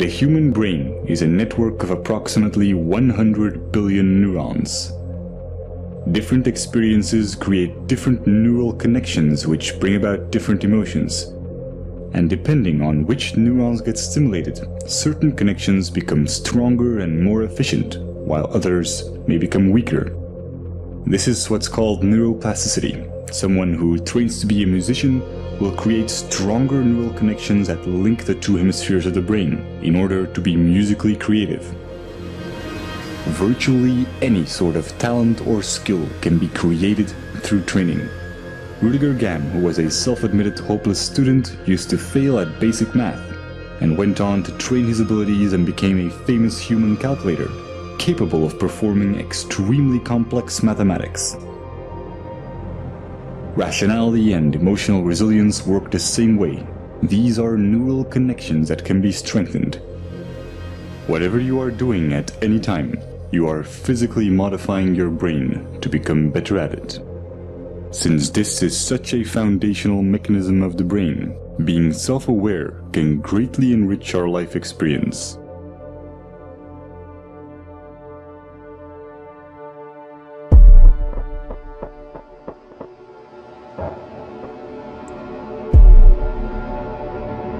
The human brain is a network of approximately 100 billion neurons. Different experiences create different neural connections which bring about different emotions. And depending on which neurons get stimulated, certain connections become stronger and more efficient, while others may become weaker. This is what's called neuroplasticity. Someone who trains to be a musician will create stronger neural connections that link the two hemispheres of the brain in order to be musically creative. Virtually any sort of talent or skill can be created through training. Rudiger Gamm, who was a self-admitted hopeless student, used to fail at basic math, and went on to train his abilities and became a famous human calculator, capable of performing extremely complex mathematics. Rationality and emotional resilience work the same way. These are neural connections that can be strengthened. Whatever you are doing at any time, you are physically modifying your brain to become better at it. Since this is such a foundational mechanism of the brain, being self-aware can greatly enrich our life experience.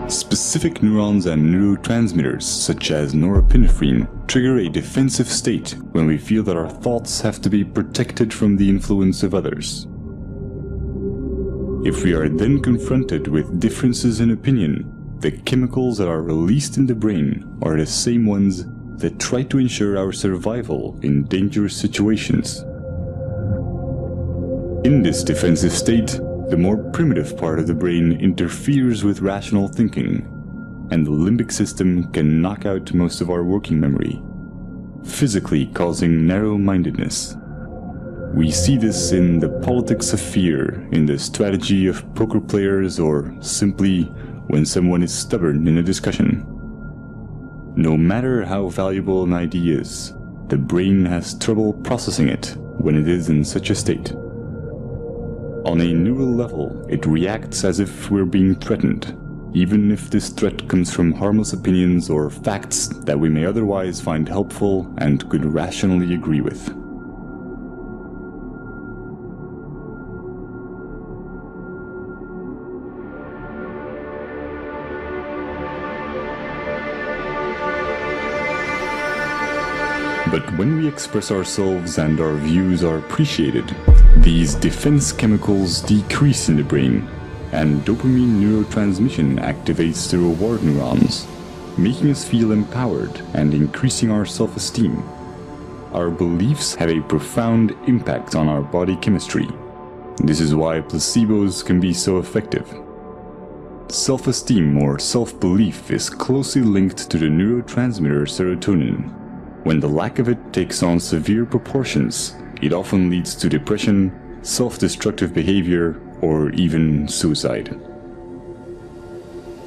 Specific neurons and neurotransmitters, such as norepinephrine, trigger a defensive state when we feel that our thoughts have to be protected from the influence of others. If we are then confronted with differences in opinion, the chemicals that are released in the brain are the same ones that try to ensure our survival in dangerous situations. In this defensive state, the more primitive part of the brain interferes with rational thinking, and the limbic system can knock out most of our working memory, physically causing narrow-mindedness. We see this in the politics of fear, in the strategy of poker players, or simply when someone is stubborn in a discussion. No matter how valuable an idea is, the brain has trouble processing it when it is in such a state. On a neural level, it reacts as if we're being threatened, even if this threat comes from harmless opinions or facts that we may otherwise find helpful and could rationally agree with. But when we express ourselves and our views are appreciated, these defense chemicals decrease in the brain, and dopamine neurotransmission activates the reward neurons, making us feel empowered and increasing our self-esteem. Our beliefs have a profound impact on our body chemistry. This is why placebos can be so effective. Self-esteem or self-belief is closely linked to the neurotransmitter serotonin. When the lack of it takes on severe proportions, it often leads to depression, self-destructive behavior, or even suicide.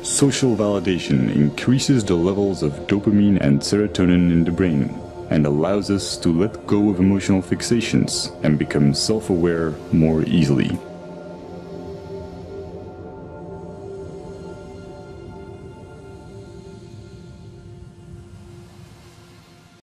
Social validation increases the levels of dopamine and serotonin in the brain and allows us to let go of emotional fixations and become self-aware more easily.